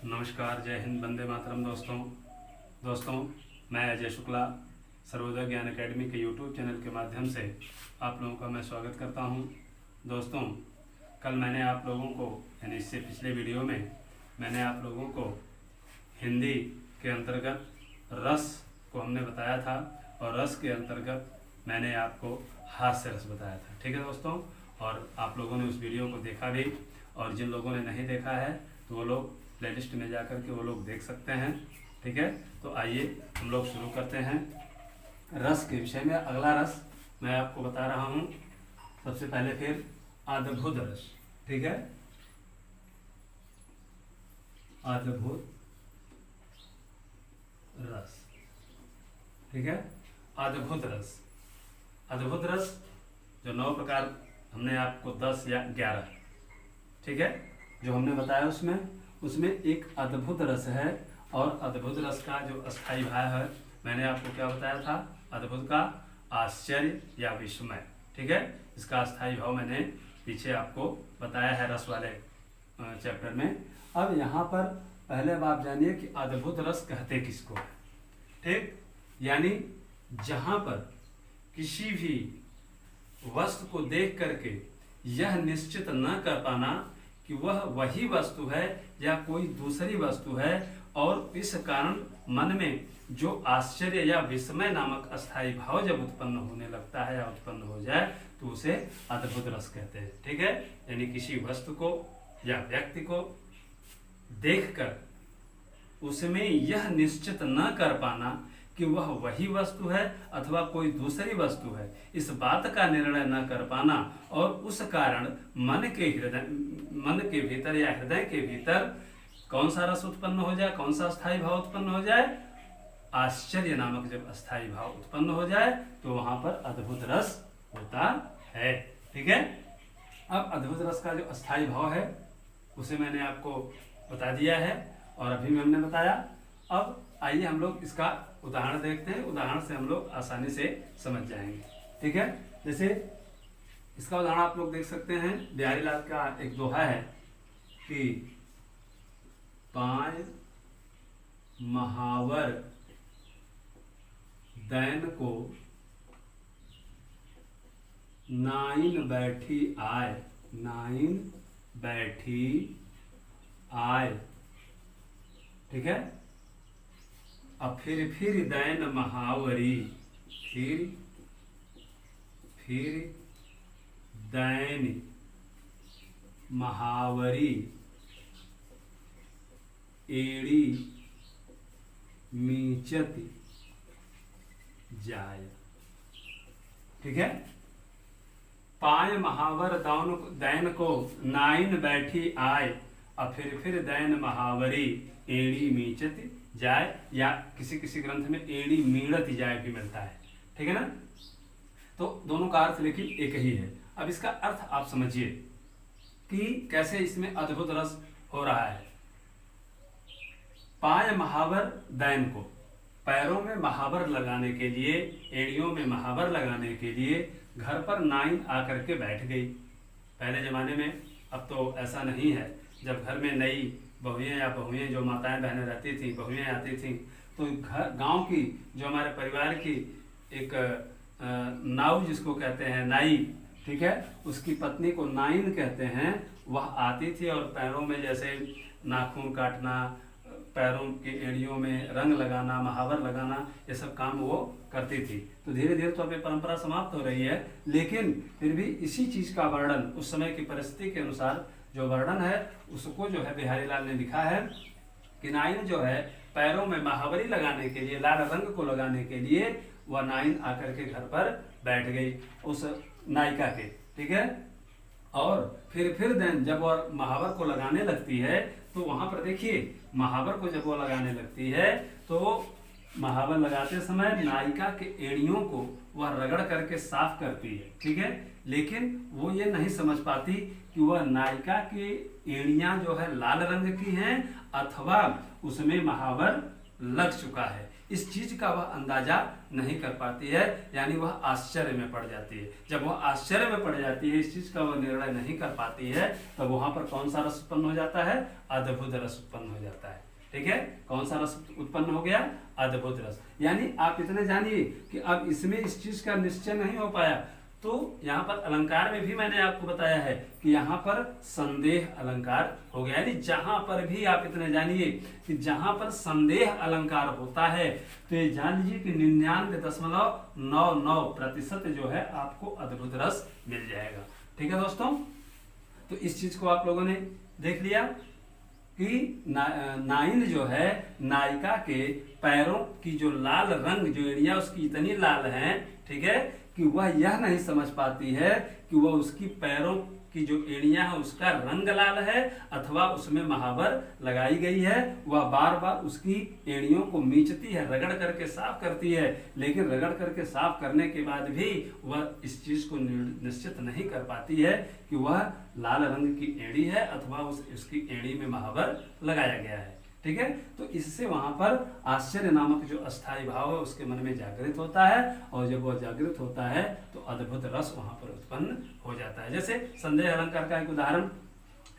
नमस्कार, जय हिंद, वंदे मातरम। दोस्तों मैं अजय शुक्ला सर्वोदय ज्ञान एकेडमी के यूट्यूब चैनल के माध्यम से आप लोगों का मैं स्वागत करता हूं। दोस्तों, कल मैंने आप लोगों को यानी इससे पिछले वीडियो में मैंने आप लोगों को हिंदी के अंतर्गत रस को हमने बताया था और रस के अंतर्गत मैंने आपको हास्य रस बताया था। ठीक है दोस्तों, और आप लोगों ने उस वीडियो को देखा भी, और जिन लोगों ने नहीं देखा है तो वो लोग प्लेलिस्ट में जाकर के वो लोग देख सकते हैं। ठीक है, तो आइए हम लोग शुरू करते हैं रस के विषय में। अगला रस मैं आपको बता रहा हूँ। सबसे पहले फिर अद्भुत रस। ठीक है, अद्भुत रस। ठीक है, अद्भुत रस। अद्भुत रस जो 9 प्रकार हमने आपको 10 या 11, ठीक है, जो हमने बताया उसमें एक अद्भुत रस है। और अद्भुत रस का जो अस्थाई भाव है मैंने आपको क्या बताया था? अद्भुत का आश्चर्य या विस्मय। ठीक है, इसका अस्थाई भाव मैंने पीछे आपको बताया है रस वाले चैप्टर में। अब यहाँ पर पहले अब आप जानिए कि अद्भुत रस कहते किसको है। ठीक, यानी जहाँ पर किसी भी वस्तु को देख करके यह निश्चित न कर पाना कि वह वही वस्तु है या कोई दूसरी वस्तु है, और इस कारण मन में जो आश्चर्य या विस्मय नामक अस्थाई भाव जब उत्पन्न होने लगता है या उत्पन्न हो जाए तो उसे अद्भुत रस कहते हैं। ठीक है, यानी किसी वस्तु को या व्यक्ति को देखकर उसमें यह निश्चित न कर पाना कि वह वही वस्तु है अथवा कोई दूसरी वस्तु है, इस बात का निर्णय न कर पाना, और उस कारण मन के भीतर या हृदय के भीतर कौन सा रस उत्पन्न हो जाए, कौन सा अस्थाई भाव उत्पन्न हो जाए? आश्चर्य नामक जब अस्थाई भाव उत्पन्न हो जाए तो वहां पर अद्भुत रस होता है। ठीक है, अब अद्भुत रस का जो अस्थाई भाव है उसे मैंने आपको बता दिया है और अभी में हमने बताया। अब आइए हम लोग इसका उदाहरण देखते हैं। उदाहरण से हम लोग आसानी से समझ जाएंगे। ठीक है, जैसे इसका उदाहरण आप लोग देख सकते हैं। बिहारी लाल का एक दोहा है कि पाय महावर दैन को नाइन बैठी आए, नाइन बैठी आए। ठीक है, अब फिर दैन महावरी, फिर दैन महावरी एड़ी मीचती जाय। ठीक है, पाय महावर दैन को नाइन बैठी आए, और फिर दैन महावरी एड़ी मीचती जाए, या किसी ग्रंथ में एड़ी मीड़त जाए भी मिलता है। ठीक है ना, तो दोनों का अर्थ लेकिन एक ही है। अब इसका अर्थ आप समझिए कि कैसे इसमें अद्भुत रस हो रहा है। पाय महावर दैन को, पैरों में महावर लगाने के लिए, एड़ियों में महावर लगाने के लिए घर पर नाइन आकर के बैठ गई। पहले जमाने में, अब तो ऐसा नहीं है, जब घर में नई बहुएं या बहुएं जो माताएं बहनें रहती थी, बहुएं आती थी, तो घर गांव की जो हमारे परिवार की एक नाऊ जिसको कहते हैं नाई, ठीक है, उसकी पत्नी को नाइन कहते हैं, वह आती थी और पैरों में जैसे नाखून काटना, पैरों की एड़ियों में रंग लगाना, महावर लगाना, ये सब काम वो करती थी। तो धीरे धीरे तो अब ये परंपरा समाप्त हो रही है, लेकिन फिर भी इसी चीज का वर्णन उस समय की परिस्थिति के अनुसार जो वर्णन है उसको जो है बिहारी लाल ने लिखा है कि नाइन जो है पैरों में महावरी लगाने के लिए, लाल रंग को लगाने के लिए वह नाइन आकर के घर पर बैठ गई उस नायिका के। ठीक है, और फिर दिन जब वह महावर को लगाने लगती है तो वहां पर देखिए, महावर को जब वो लगाने लगती है तो महावर लगाते समय नायिका के एड़ियों को वह रगड़ करके साफ करती है। ठीक है, लेकिन वो ये नहीं समझ पाती कि वह नायिका की एड़ियां जो है लाल रंग की हैं अथवा उसमें महावर लग चुका है। इस चीज का वह अंदाजा नहीं कर पाती है, यानी वह आश्चर्य में पड़ जाती है। जब वह आश्चर्य में पड़ जाती है, इस चीज का वह निर्णय नहीं कर पाती है, तब वहां पर कौन सा रस उत्पन्न हो जाता है? अद्भुत रस उत्पन्न हो जाता है। ठीक है, कौन सा रस उत्पन्न हो गया? अद्भुत रस। यानी आप इतने जानिए कि अब इसमें इस चीज का निश्चय नहीं हो पाया, तो यहाँ पर अलंकार में भी मैंने आपको बताया है कि यहाँ पर संदेह अलंकार हो गया। यानी जहां पर भी आप इतने जानिए कि जहां पर संदेह अलंकार होता है, तो ये जान लीजिए कि 99.99% जो है आपको अद्भुत रस मिल जाएगा। ठीक है दोस्तों, तो इस चीज को आप लोगों ने देख लिया कि नाइन जो है, नायिका के पैरों की जो लाल रंग, जो एड़ियां उसकी इतनी लाल हैं, ठीक है, कि वह यह नहीं समझ पाती है कि वह उसकी पैरों की जो एड़ियां है उसका रंग लाल है अथवा उसमें महावर लगाई गई है। वह बार बार उसकी एड़ियों को मीचती है, रगड़ करके साफ करती है, लेकिन रगड़ करके साफ करने के बाद भी वह इस चीज को निश्चित नहीं कर पाती है कि वह लाल रंग की एड़ी है अथवा उसकी एड़ी में महावर लगाया गया है। ठीक है, तो इससे वहां पर आश्चर्य नामक जो अस्थाई भाव है उसके मन में जागृत होता है, और जब वह जागृत होता है तो अद्भुत रस वहां पर उत्पन्न हो जाता है। जैसे संदेह अलंकार का एक उदाहरण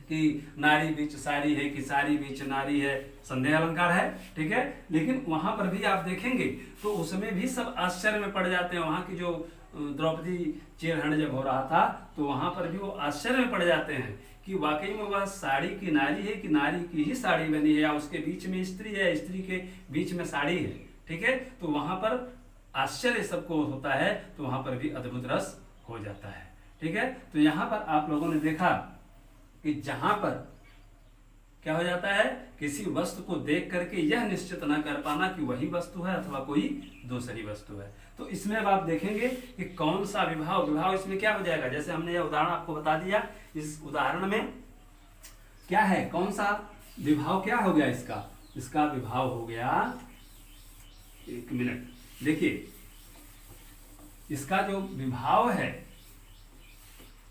कि नारी बीच सारी है कि सारी बीच नारी है, संदेह अलंकार है। ठीक है, लेकिन वहां पर भी आप देखेंगे तो उसमें भी सब आश्चर्य में पड़ जाते हैं। वहां की जो द्रौपदी चीरहरण जब हो रहा था तो वहां पर भी वो आश्चर्य में पड़ जाते हैं कि वाकई में वह साड़ी की नारी है कि नारी की ही साड़ी बनी है, या उसके बीच में स्त्री है, स्त्री के बीच में साड़ी है। ठीक है, तो वहां पर आश्चर्य सबको होता है, तो वहां पर भी अद्भुत रस हो जाता है। ठीक है, तो यहां पर आप लोगों ने देखा कि जहां पर क्या हो जाता है, किसी वस्तु को देख करके यह निश्चित न कर पाना कि वही वस्तु है अथवा कोई दूसरी वस्तु है। तो इसमें अब आप देखेंगे कि कौन सा विभाव इसमें क्या हो जाएगा। जैसे हमने यह उदाहरण आपको बता दिया, इस उदाहरण में क्या है, कौन सा विभाव क्या हो गया इसका विभाव हो गया, एक मिनट देखिए, इसका जो विभाव है,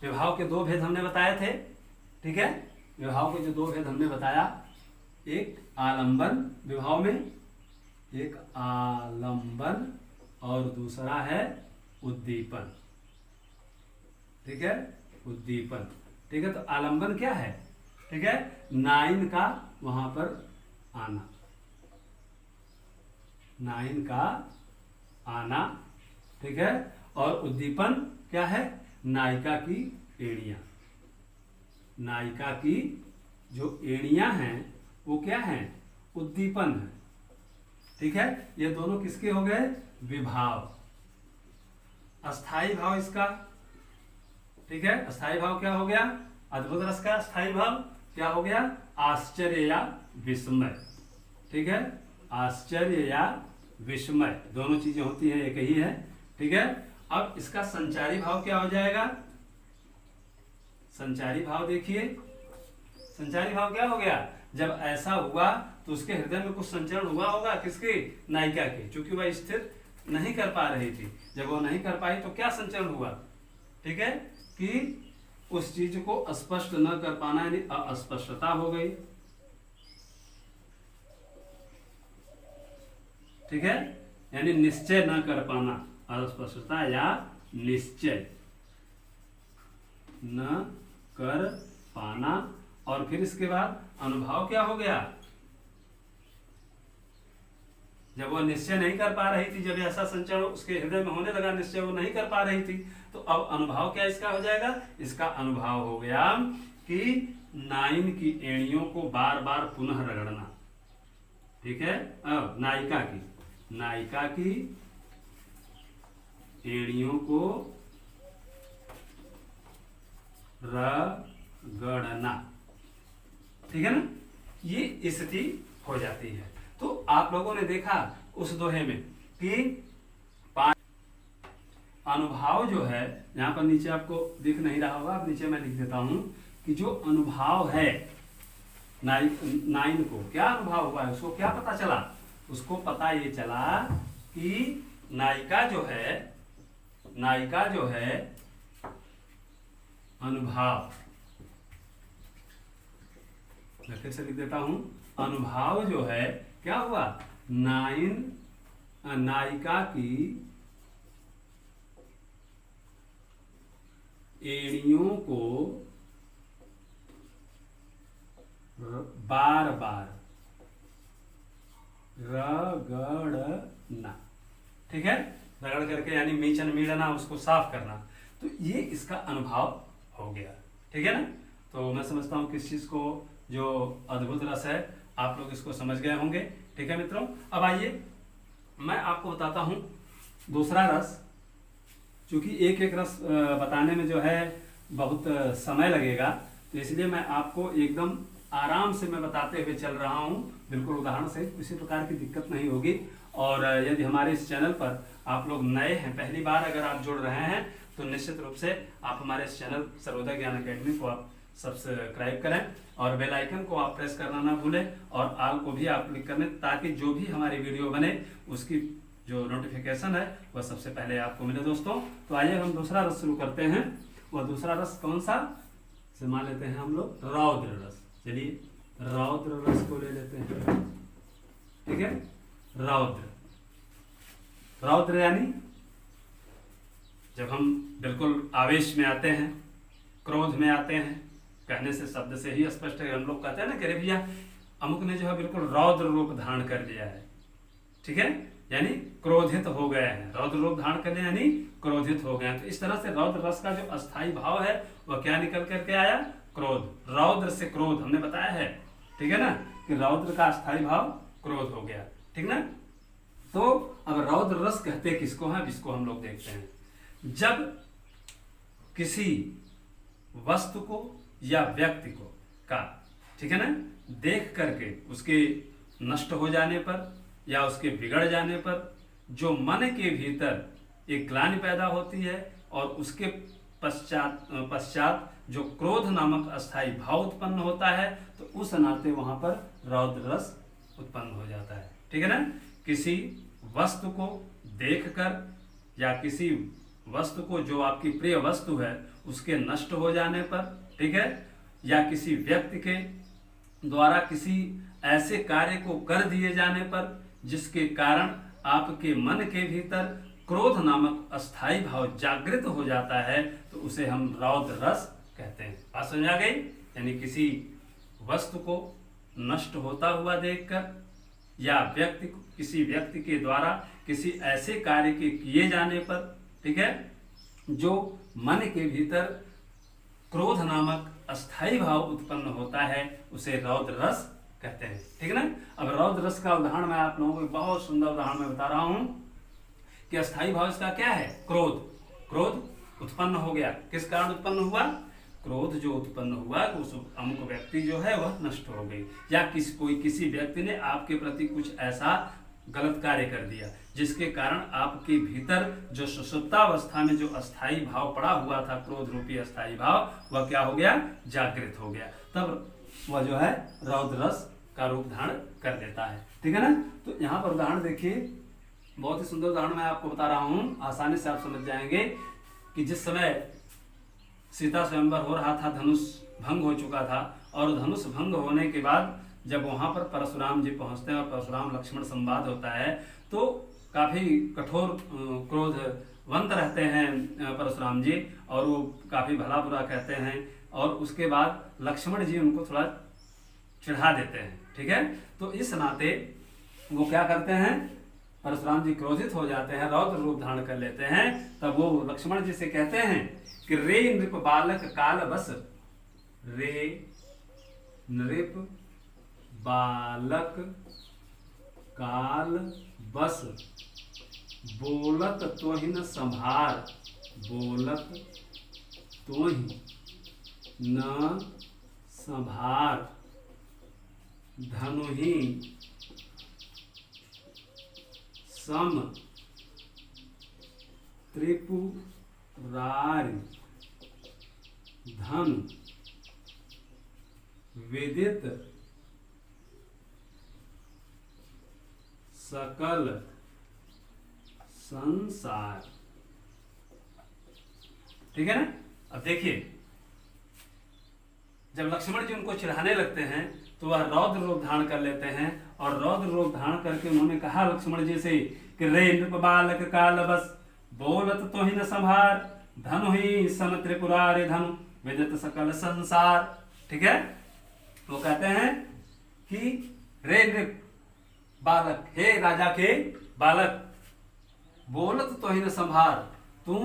विभाव के दो भेद हमने बताए थे। ठीक है, विभाव के जो दो भेद हमने बताया, एक आलंबन विभाव में, एक आलंबन और दूसरा है उद्दीपन। ठीक है, उद्दीपन। ठीक है, तो आलंबन क्या है? ठीक है, नाइन का वहां पर आना, नाइन का आना। ठीक है, और उद्दीपन क्या है? नायिका की एड़ियां, नायिका की जो एड़ियां हैं वो क्या हैं? उद्दीपन है। ठीक है, ये दोनों किसके हो गए? विभाव। अस्थाई भाव इसका, ठीक है, अस्थाई भाव क्या हो गया? अद्भुत रस का अस्थाई भाव क्या हो गया? आश्चर्य या विस्मय। ठीक है, आश्चर्य या विस्मय, दोनों चीजें होती हैं, एक ही है। ठीक है, अब इसका संचारी भाव क्या हो जाएगा? संचारी भाव देखिए, संचारी भाव क्या हो गया? जब ऐसा हुआ तो उसके हृदय में कुछ संचरण हुआ होगा, किसके? नायिका के, क्योंकि वह स्थिर नहीं कर पा रही थी। जब वो नहीं कर पाई तो क्या संचरण हुआ? ठीक है, कि उस चीज को स्पष्ट न कर पाना, यानी अस्पष्टता हो गई। ठीक है, यानी निश्चय न कर पाना, अस्पष्टता या निश्चय न कर पाना। और फिर इसके बाद अनुभव क्या हो गया? जब वह निश्चय नहीं कर पा रही थी, जब ऐसा संचरण उसके हृदय में होने लगा, निश्चय वो नहीं कर पा रही थी, तो अब अनुभव क्या इसका हो जाएगा? इसका अनुभव हो गया कि नाइन की एड़ियों को बार बार पुनः रगड़ना। ठीक है, अब नायिका की एड़ियों को रगड़ना। ठीक है ना, ये स्थिति हो जाती है। तो आप लोगों ने देखा उस दोहे में कि अनुभाव जो है, यहां पर नीचे आपको दिख नहीं रहा होगा, अब नीचे मैं लिख देता हूं कि जो अनुभाव है नाइन को, क्या अनुभव हुआ है, उसको क्या पता चला? उसको पता ये चला कि नायिका जो है अनुभाव, मैं फिर से लिख देता हूं, अनुभाव जो है क्या हुआ? नाइन नायिका की एड़ियों को बार बार रगड़ना। ठीक है, रगड़ करके यानी मीचन मीड़ना, उसको साफ करना। तो ये इसका अनुभव हो गया। ठीक है ना। तो मैं समझता हूँ कि इस चीज को जो अद्भुत रस है आप लोग इसको समझ गए होंगे। ठीक है मित्रों, अब आइए मैं आपको बताता हूँ दूसरा रस। क्योंकि एक एक रस बताने में जो है बहुत समय लगेगा, तो इसलिए मैं आपको एकदम आराम से मैं बताते हुए चल रहा हूँ, बिल्कुल उदाहरण से, किसी प्रकार की दिक्कत नहीं होगी। और यदि हमारे इस चैनल पर आप लोग नए हैं, पहली बार अगर आप जुड़ रहे हैं, तो निश्चित रूप से आप हमारे इस चैनल सर्वोदय ज्ञान अकेडमी को आप सब्सक्राइब करें और बेल आइकन को आप प्रेस करना ना भूलें और आल को भी आप क्लिक कर लें, ताकि जो भी हमारी वीडियो बने उसकी जो नोटिफिकेशन है वह सबसे पहले आपको मिले दोस्तों। तो आइए हम दूसरा रस शुरू करते हैं। वह दूसरा रस कौन सा, से मान लेते हैं हम लोग रौद्र रस। चलिए रौद्र रस को ले लेते हैं। ठीक है, रौद्र, रौद्र यानी जब हम बिल्कुल आवेश में आते हैं, क्रोध में आते हैं, कहने से शब्द से ही स्पष्ट है। हम लोग कहते हैं ना कि अरे भैया अमुक ने जो है बिल्कुल रौद्र रूप धारण कर लिया है। ठीक है, यानी क्रोधित हो गए हैं, रौद्र रूप धारण करने यानी क्रोधित हो गए हैं। तो इस तरह से रौद्र रस का जो अस्थाई भाव है वह क्या निकल करके आया, क्रोध। रौद्र से क्रोध हमने बताया है। ठीक है ना, कि रौद्र का अस्थाई भाव क्रोध हो गया। ठीक ना। तो अब रौद्र रस कहते किसको है, इसको हम लोग देखते हैं। जब किसी वस्तु को या व्यक्ति को का, ठीक है ना, देख करके उसके नष्ट हो जाने पर या उसके बिगड़ जाने पर जो मन के भीतर एक ग्लानि पैदा होती है और उसके पश्चात जो क्रोध नामक अस्थाई भाव उत्पन्न होता है, तो उस नाते वहां पर रौद्र रस उत्पन्न हो जाता है। ठीक है ना। किसी वस्तु को देखकर या किसी वस्तु को जो आपकी प्रिय वस्तु है उसके नष्ट हो जाने पर, ठीक है, या किसी व्यक्ति के द्वारा किसी ऐसे कार्य को कर दिए जाने पर जिसके कारण आपके मन के भीतर क्रोध नामक अस्थाई भाव जागृत हो जाता है, तो उसे हम रौद्र रस कहते हैं। बात समझ आ गई। यानी किसी वस्तु को नष्ट होता हुआ देखकर या किसी व्यक्ति के द्वारा किसी ऐसे कार्य के किए जाने पर, ठीक है, जो मन के भीतर क्रोध नामक अस्थाई भाव उत्पन्न होता है, उसे रौद्र रस कहते हैं। ठीक है ना। अब रौद्र रस का उदाहरण मैं आप लोगों को बहुत सुंदर उदाहरण में बता रहा हूं कि अस्थाई भाव इसका क्या है, क्रोध। क्रोध उत्पन्न हो गया, किस कारण उत्पन्न हुआ, क्रोध जो उत्पन्न हुआ तो उस अमुक व्यक्ति जो है वह नष्ट हो गई, या किसी व्यक्ति ने आपके प्रति कुछ ऐसा गलत कार्य कर दिया जिसके कारण आपके भीतर जो सुषुप्तावस्था में जो अस्थाई भाव पड़ा हुआ था, क्रोध रूपी अस्थाई भाव, वह क्या हो गया, जागृत हो गया। तब वह जो है रौद्र रस का रूप धारण कर देता है। ठीक है ना। तो यहाँ पर उदाहरण देखिए, बहुत ही सुंदर उदाहरण मैं आपको बता रहा हूँ, आसानी से आप समझ जाएंगे कि जिस समय सीता स्वयंवर हो रहा था, धनुष भंग हो चुका था, और धनुष भंग होने के बाद जब वहां पर परशुराम जी पहुंचते हैं और परशुराम लक्ष्मण संवाद होता है, तो काफी कठोर क्रोधवंत रहते हैं परशुराम जी, और वो काफी भला बुरा कहते हैं, और उसके बाद लक्ष्मण जी उनको थोड़ा चिढ़ा देते हैं। ठीक है। तो इस नाते वो क्या करते हैं, परशुराम जी क्रोधित हो जाते हैं, रौद्र रूप धारण कर लेते हैं। तब वो लक्ष्मण जी से कहते हैं कि रे नृप बालक काल बस, रे नृप बालक काल बस, बोलत तोहिन संभार, बोलत तोहि न संभार, धनुहि सम त्रिपुरारि, धन विदित सकल संसार। ठीक है ना। अब देखिए, जब लक्ष्मण जी उनको चिढ़ाने लगते हैं तो वह रौद्र रूप धारण कर लेते हैं, और रौद्र रूप धारण करके उन्होंने कहा लक्ष्मण जी से कि रे नृप बालक काल बस, बोलत तो ही न संभार, धनु ही सम त्रिपुरारि धनु, विदित सकल संसार। ठीक है, वो कहते हैं कि रे नृप बालक, हे राजा के बालक, बोलत तो ही न संभार, तू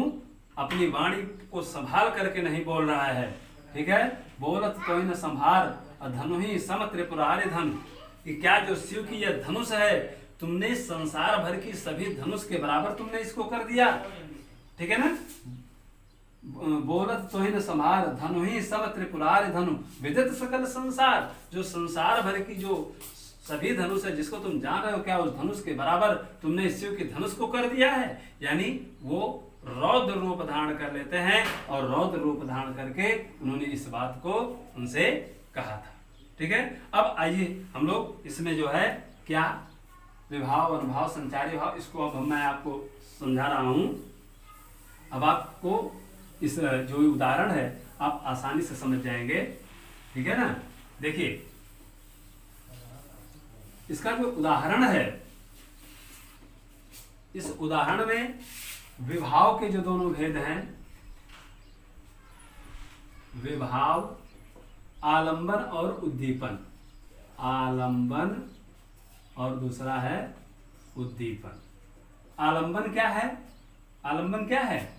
अपनी वाणी को संभाल करके नहीं बोल रहा है। ठीक है, बोलत तो ही न संभार, धनु ही सम त्रिपुरारि धनु, कि क्या जो शिव की यह धनुष है, तुमने संसार भर की सभी धनुष के बराबर तुमने इसको कर दिया। ठीक है ना, बोलत तो ही न संभार, धनु ही सम त्रिपुरारि धनु, विदित सकल संसार, जो संसार भर की जो सभी धनुष है जिसको तुम जान रहे हो, क्या उस धनुष के बराबर तुमने शिव की धनुष को कर दिया है। यानी वो रौद्र रूप धारण कर लेते हैं, और रौद्र रूप धारण करके उन्होंने इस बात को उनसे कहा था। ठीक है, अब आइए हम लोग इसमें जो है क्या विभाव, अनुभाव, संचारी भाव, इसको अब मैं आपको समझा रहा हूं। अब आपको इस जो उदाहरण है आप आसानी से समझ जाएंगे। ठीक है ना, देखिए इसका जो उदाहरण है, इस उदाहरण में विभाव के जो दोनों भेद हैं, विभाव, आलंबन और उद्दीपन, आलंबन और दूसरा है उद्दीपन। आलंबन क्या है? आलंबन क्या है?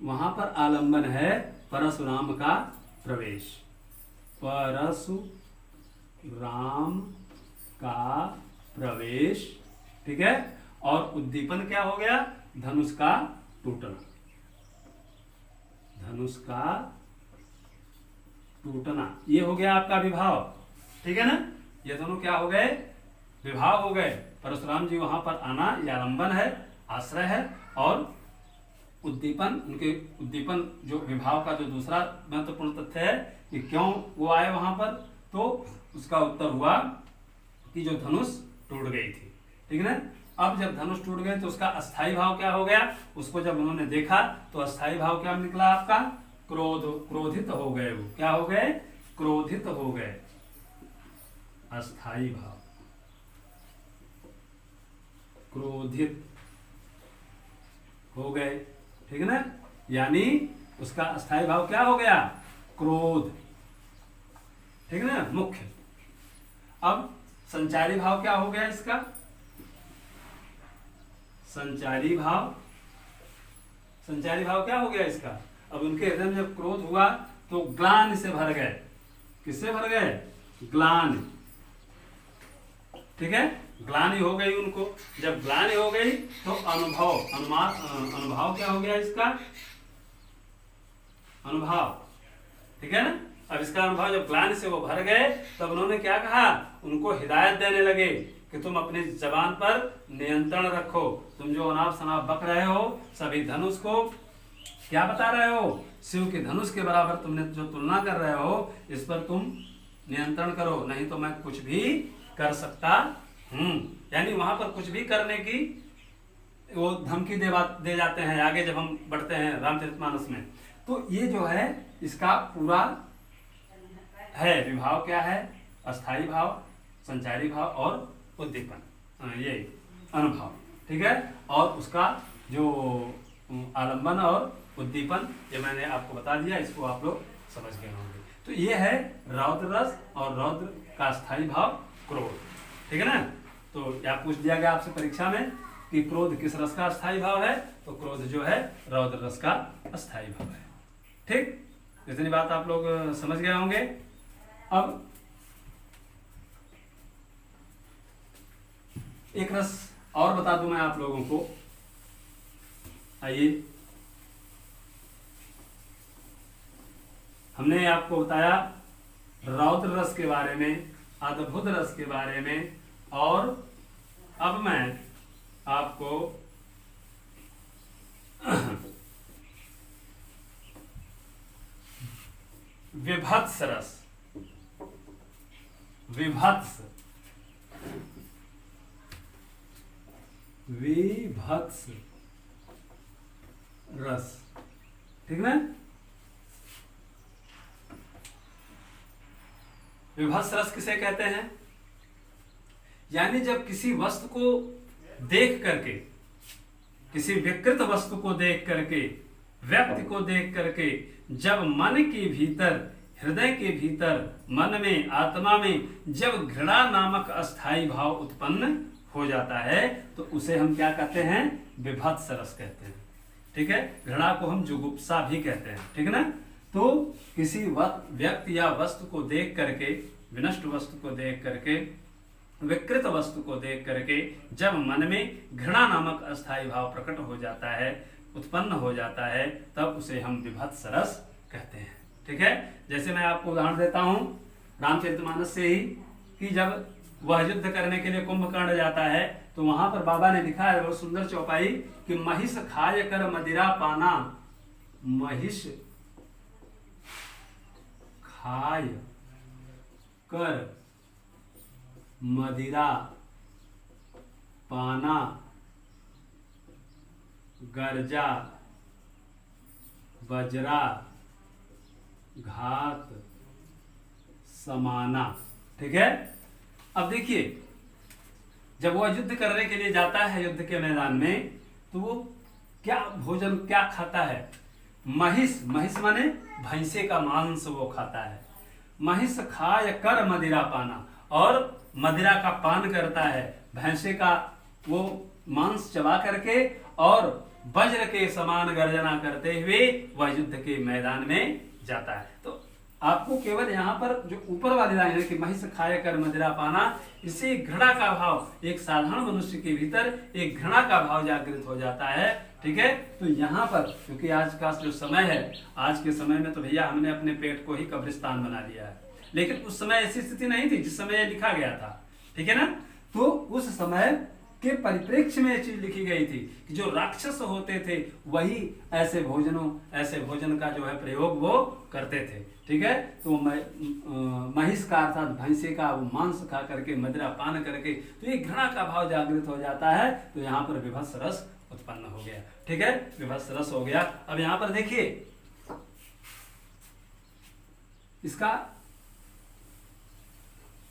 वहां पर आलंबन है परशुराम का प्रवेश, परशुराम का प्रवेश। ठीक है, और उद्दीपन क्या हो गया? धनुष का टूटना, धनुष का टूटना, ये हो गया आपका विभाव। ठीक है ना, ये दोनों क्या हो गए? विभाव हो गए। परशुराम जी वहां पर आना, यह आलंबन है, आश्रय है। और उद्दीपन, उनके उद्दीपन जो विभाव का जो दूसरा महत्वपूर्ण तथ्य है कि क्यों वो आए वहां पर, तो उसका उत्तर हुआ कि जो धनुष टूट गई थी। ठीक है ना, अब जब धनुष टूट गए तो उसका अस्थाई भाव क्या हो गया? उसको जब उन्होंने देखा तो अस्थाई भाव क्या निकला आपका? क्रोध, क्रोधित हो गए। वो क्या हो गए? क्रोधित हो गए, अस्थाई भाव, क्रोधित हो गए। ठीक है ना, यानी उसका अस्थाई भाव क्या हो गया? क्रोध। ठीक है ना, मुख्य। अब संचारी भाव क्या हो गया इसका? संचारी भाव, संचारी भाव क्या हो गया इसका? अब उनके हृदय में जब क्रोध हुआ तो ग्लानि से भर गए। किससे भर गए? ग्लानि। ठीक है, ग्लानि हो गई उनको। जब ग्लानि हो गई तो अनुभव, अनुभाव क्या हो गया इसका? अनुभाव। ठीक है ना, अब इसका अनुभव जब ग्लानि से वो भर गए तब उन्होंने क्या कहा? उनको हिदायत देने लगे कि तुम अपनी जबान पर नियंत्रण रखो। तुम जो अनाप शनाप बक रहे हो, सभी धनुष को क्या बता रहे हो? शिव के धनुष के बराबर तुमने जो तुलना कर रहे हो, इस पर तुम नियंत्रण करो, नहीं तो मैं कुछ भी कर सकता हूं। यानी वहां पर कुछ भी करने की वो धमकी दे जाते हैं आगे जब हम बढ़ते हैं रामचरितमानस में। तो ये जो है इसका पूरा है विभाव। क्या है? अस्थाई भाव, संचारी भाव और उद्दीपन, ये अनुभाव। ठीक है, और उसका जो आलंबन और उद्दीपन, ये मैंने आपको बता दिया, इसको आप लोग समझ गए होंगे। तो ये है रौद्र रस और रौद्र का स्थायी भाव क्रोध। ठीक है ना, तो क्या पूछ दिया गया आपसे परीक्षा में कि क्रोध किस रस का स्थायी भाव है? तो क्रोध जो है रौद्र रस का स्थायी भाव है। ठीक, इतनी बात आप लोग समझ गए होंगे। अब एक रस और बता दूं मैं आप लोगों को। आइए, हमने आपको बताया रौद्र रस के बारे में, अद्भुत रस के बारे में, और अब मैं आपको विभत्स रस, विभत्स, विभत्स रस। ठीक है, विभत्स रस किसे कहते हैं? यानी जब किसी वस्तु को देख करके, किसी विकृत वस्तु को देख करके, व्यक्ति को देख करके जब मन के भीतर, हृदय के भीतर, मन में, आत्मा में जब घृणा नामक अस्थाई भाव उत्पन्न हो जाता है तो उसे हम क्या कहते हैं? विभत्स रस कहते हैं। ठीक है, घृणा को हम जुगुप्सा भी कहते हैं। ठीक है ना। तो किसी व्यक्ति या वस्तु को देख करके, विनष्ट वस्तु को देख करके, विकृत वस्तु को देख करके जब मन में घृणा नामक अस्थाई भाव प्रकट हो जाता है, उत्पन्न हो जाता है, तब उसे हम विभत्स रस कहते हैं। ठीक है, जैसे मैं आपको उदाहरण देता हूं रामचरितमानस से ही, कि जब वह युद्ध करने के लिए कुंभकर्ण जाता है तो वहां पर बाबा ने लिखा है बहुत सुंदर चौपाई कि महिष खाय कर मदिरा पाना, महिष खाय कर मदिरा पाना, गर्जा बजरा घात समाना। ठीक है, अब देखिए जब वो युद्ध करने के लिए जाता है युद्ध के मैदान में, तो वो क्या भोजन क्या खाता है? महिष, महिष माने भैंसे का मांस वो खाता है। महिष खाय कर मदिरा पाना, और मदिरा का पान करता है, भैंसे का वो मांस चबा करके, और वज्र के समान गर्जना करते हुए वह युद्ध के मैदान में जाता है। तो आपको केवल यहाँ पर जो ऊपर वाली लाइन है कि महिष खाय कर मदिरा पाना, इससे घृणा का भाव, एक साधारण मनुष्य के भीतर एक घृणा का भाव जागृत हो जाता है। ठीक है, तो यहाँ पर क्योंकि आज का जो समय है, आज के समय में तो भैया हमने अपने पेट को ही कब्रिस्तान बना लिया है, लेकिन उस समय ऐसी स्थिति नहीं थी जिस समय लिखा गया था। ठीक है ना। तो उस समय के परिप्रेक्ष्य में ये चीज लिखी गई थी कि जो राक्षस होते थे वही ऐसे भोजन का जो है प्रयोग वो करते थे। ठीक है, तो महिष का अर्थात भैंसे का वो मांस खा करके, मदिरा पान करके, तो ये घृणा का भाव जागृत हो जाता है। तो यहाँ पर विभत्स रस उत्पन्न हो गया। ठीक है, विभत्स रस हो गया। अब यहाँ पर देखिए इसका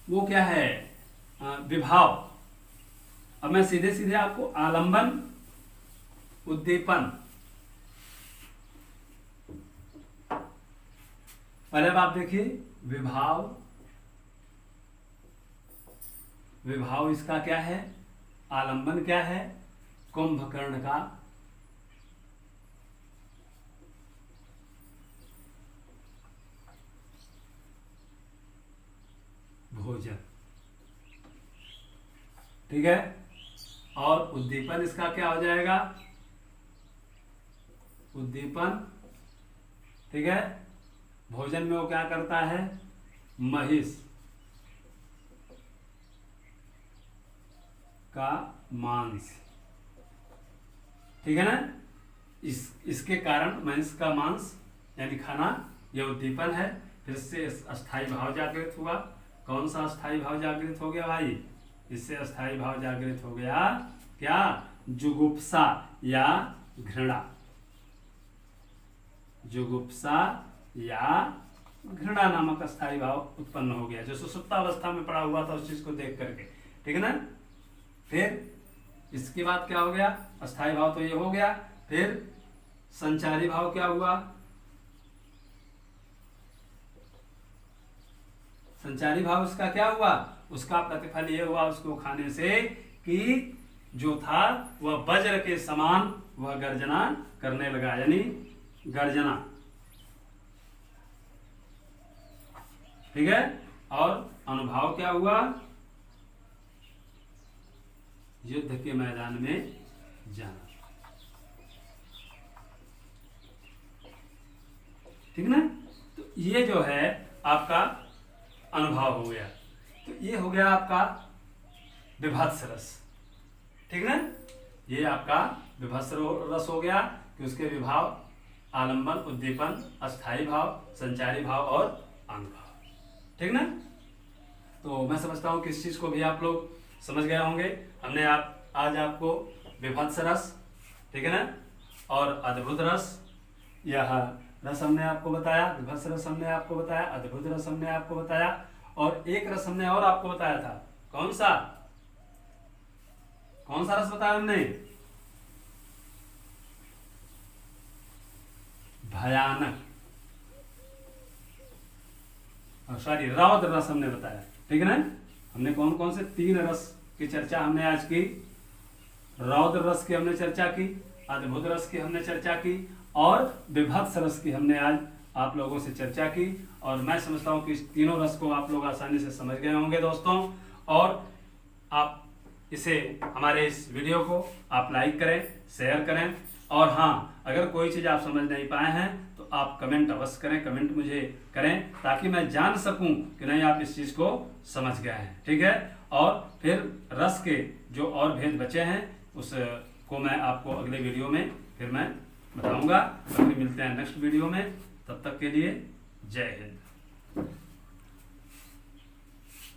वो क्या है, विभाव। अब मैं सीधे सीधे आपको आलंबन, उद्दीपन, पहले अब आप देखिए विभाव, विभाव इसका क्या है, आलंबन क्या है, कुंभकर्ण का भोजन। ठीक है, और उद्दीपन इसका क्या हो जाएगा, उद्दीपन। ठीक है, भोजन में वो क्या करता है, महिष का मांस। ठीक है ना। इसके कारण महिष का मांस यानी खाना, यह उद्दीपन है। फिर से अस्थाई भाव जागृत हुआ। कौन सा अस्थाई भाव जागृत हो गया भाई? इससे अस्थाई भाव जागृत हो गया क्या, जुगुप्सा या घृणा। जुगुप्सा या घृणा नामक अस्थाई भाव उत्पन्न हो गया, जो सुसुप्तावस्था में पड़ा हुआ था उस चीज को देख करके। ठीक है ना। फिर इसके बाद क्या हो गया, अस्थाई भाव तो ये हो गया। फिर संचारी भाव क्या हुआ, संचारी भाव उसका क्या हुआ, उसका प्रतिफल ये हुआ उसको खाने से कि जो था वह वज्र के समान वह गर्जना करने लगा, यानी गर्जना। ठीक है, और अनुभव क्या हुआ, युद्ध के मैदान में जाना। ठीक ना। तो ये जो है आपका अनुभव हो गया। तो ये हो गया आपका विभत्स रस। ठीक ना। ये आपका विभत्स रस हो गया कि उसके विभाव आलंबन, उद्दीपन, अस्थाई भाव, संचारी भाव और अनुभव। ठीक ना। तो मैं समझता हूं कि इस चीज को भी आप लोग समझ गए होंगे। हमने आज आपको विभत्स रस, ठीक है ना, और अद्भुत रस, यह रस हमने आपको बताया, विभत्स रस हमने आपको बताया, अद्भुत रस हमने आपको बताया, और एक रस हमने और आपको बताया था, कौन सा, कौन सा रस बताया हमने? भयानक, सॉरी रौद्र रस हमने बताया, ठीक है ना। हमने कौन कौन से 3 रस की चर्चा हमने आज की? रौद्र रस की हमने चर्चा की, अद्भुत रस की हमने चर्चा की, और विभत्स रस की हमने आज आप लोगों से चर्चा की। और मैं समझता हूं कि इस तीनों रस को आप लोग आसानी से समझ गए होंगे दोस्तों। और आप इसे, हमारे इस वीडियो को आप लाइक करें, शेयर करें, और हाँ, अगर कोई चीज़ आप समझ नहीं पाए हैं तो आप कमेंट अवश्य करें, कमेंट मुझे करें, ताकि मैं जान सकूं कि नहीं आप इस चीज़ को समझ गए हैं, ठीक है। और फिर रस के जो और भेद बचे हैं उसको मैं आपको अगले वीडियो में फिर मैं बताऊंगा। फिर मिलते हैं नेक्स्ट वीडियो में, तब तक के लिए जय हिंद।